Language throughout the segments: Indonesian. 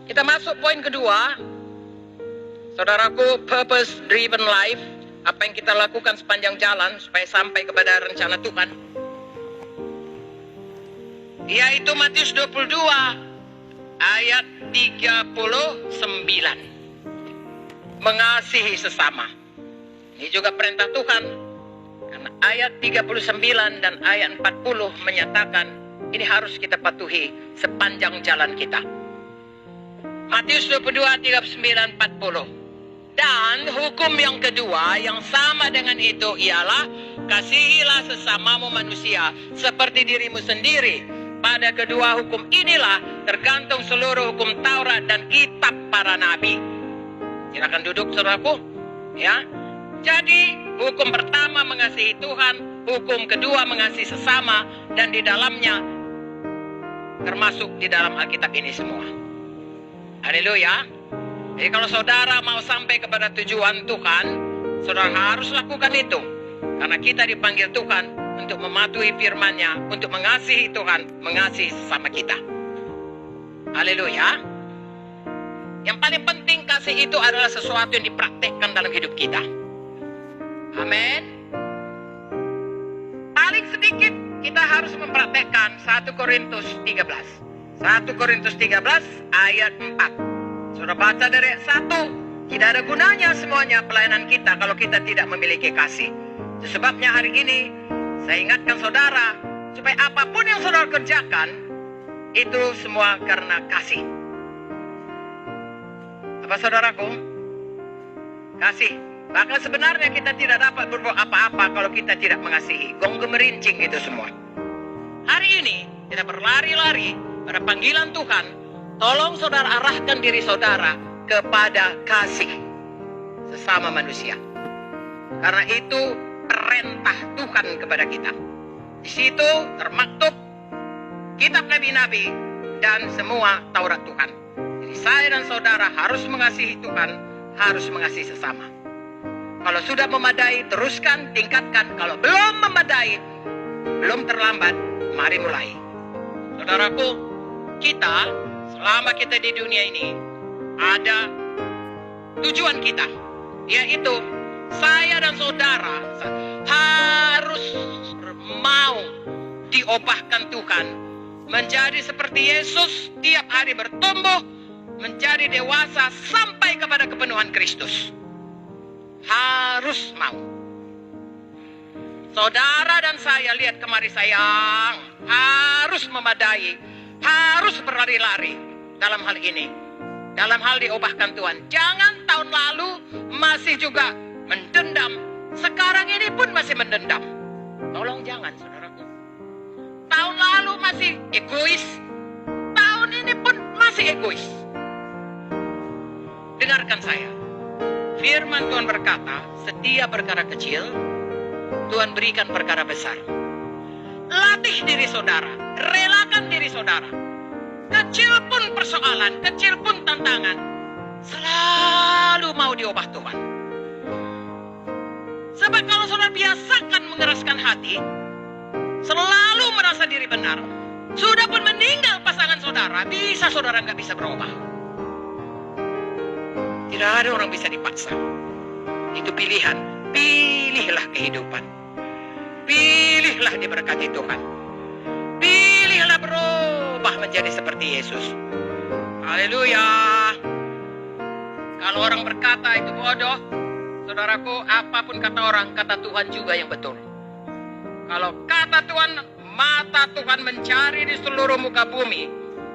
Kita masuk poin kedua. Saudaraku, purpose driven life. Apa yang kita lakukan sepanjang jalan supaya sampai kepada rencana Tuhan. Yaitu Matius 22 ayat 39. Mengasihi sesama. Ini juga perintah Tuhan. Karena ayat 39 dan ayat 40 menyatakan ini harus kita patuhi sepanjang jalan kita. Matius 22, 39, 40. Dan hukum yang kedua yang sama dengan itu ialah kasihilah sesamamu manusia seperti dirimu sendiri. Pada kedua hukum inilah tergantung seluruh hukum Taurat dan kitab para nabi. Silakan duduk saudaraku. Ya. Jadi hukum pertama mengasihi Tuhan, hukum kedua mengasihi sesama, dan di dalamnya termasuk di dalam Alkitab ini semua. Haleluya. Jadi kalau saudara mau sampai kepada tujuan Tuhan, saudara harus lakukan itu. Karena kita dipanggil Tuhan untuk mematuhi firman-Nya, untuk mengasihi Tuhan, mengasihi sesama kita. Haleluya. Yang paling penting kasih itu adalah sesuatu yang dipraktekkan dalam hidup kita. Amin. Paling sedikit kita harus mempraktekkan 1 Korintus 13. 1 Korintus 13 ayat 4. Sudah baca dari ayat 1. Tidak ada gunanya semuanya pelayanan kita kalau kita tidak memiliki kasih. Itu sebabnya hari ini saya ingatkan saudara supaya apapun yang saudara kerjakan itu semua karena kasih. Apa saudaraku? Kasih. Bahkan sebenarnya kita tidak dapat berbuat apa-apa kalau kita tidak mengasihi. Gong gemerincing itu semua. Hari ini kita berlari-lari pada panggilan Tuhan. Tolong saudara arahkan diri saudara kepada kasih sesama manusia. Karena itu perintah Tuhan kepada kita. Di situ termaktub kitab nabi-nabi dan semua Taurat Tuhan. Jadi saya dan saudara harus mengasihi Tuhan, harus mengasihi sesama. Kalau sudah memadai, teruskan, tingkatkan. Kalau belum memadai, belum terlambat, mari mulai. Saudaraku, kita selama kita di dunia ini ada tujuan kita, yaitu saya dan saudara harus mau diubahkan Tuhan menjadi seperti Yesus, tiap hari bertumbuh menjadi dewasa sampai kepada kepenuhan Kristus. Harus mau. Saudara dan saya, lihat kemari sayang, harus memadai, harus berlari-lari dalam hal ini. Dalam hal diubahkan Tuhan. Jangan tahun lalu masih juga mendendam. Sekarang ini pun masih mendendam. Tolong jangan saudaraku. Tahun lalu masih egois. Tahun ini pun masih egois. Dengarkan saya. Firman Tuhan berkata, setiap perkara kecil Tuhan berikan perkara besar. Latih diri saudara, relakan diri saudara. Kecil pun persoalan, kecil pun tantangan, selalu mau diubah Tuhan. Sebab kalau saudara biasakan mengeraskan hati, selalu merasa diri benar, sudah pun meninggal pasangan saudara, bisa saudara nggak bisa berubah. Tidak ada orang bisa dipaksa. Itu pilihan. Pilihlah kehidupan. Pilihlah diberkati Tuhan. Pilihlah berubah menjadi seperti Yesus. Haleluya. Kalau orang berkata itu bodoh, saudaraku, apapun kata orang, kata Tuhan juga yang betul. Kalau kata Tuhan, mata Tuhan mencari di seluruh muka bumi.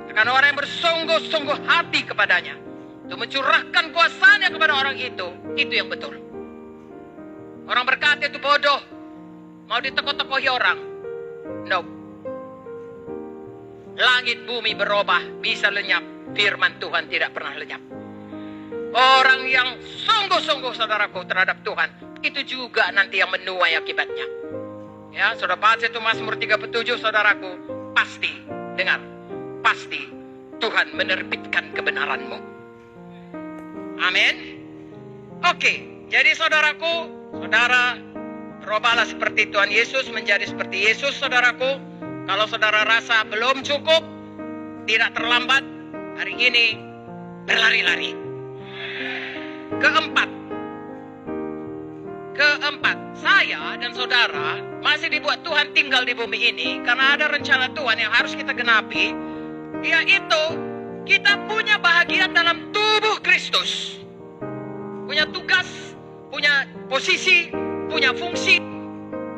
Akan orang yang bersungguh-sungguh hati kepadanya, untuk mencurahkan kuasanya kepada orang itu yang betul. Orang berkata itu bodoh, mau ditekoh-tekohi orang. No. Langit bumi berubah, bisa lenyap. Firman Tuhan tidak pernah lenyap. Orang yang sungguh-sungguh saudaraku terhadap Tuhan, itu juga nanti yang menuai akibatnya. Ya, saudara baca itu Mazmur 37 saudaraku, pasti, dengar, pasti Tuhan menerbitkan kebenaranmu. Amin. Oke, jadi saudaraku, saudara berubahlah seperti Tuhan Yesus, menjadi seperti Yesus saudaraku. Kalau saudara rasa belum cukup, tidak terlambat, hari ini berlari-lari. Keempat, saya dan saudara masih dibuat Tuhan tinggal di bumi ini karena ada rencana Tuhan yang harus kita genapi, yaitu kita punya bahagian dalam tubuh Kristus. Punya tugas, punya posisi, punya fungsi,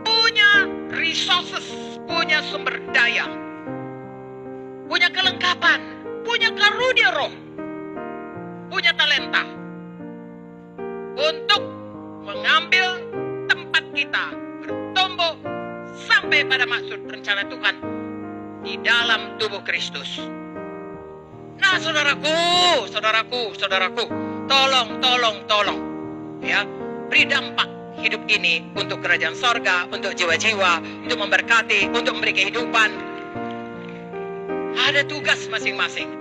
punya resources, punya sumber daya, punya kelengkapan, punya karunia roh, punya talenta untuk mengambil tempat kita bertumbuh sampai pada maksud rencana Tuhan di dalam tubuh Kristus. Nah, saudaraku, tolong, ya, beri dampak hidup ini untuk kerajaan sorga, untuk jiwa-jiwa, untuk memberkati, untuk memberi kehidupan. Ada tugas masing-masing.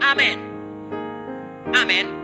Amin.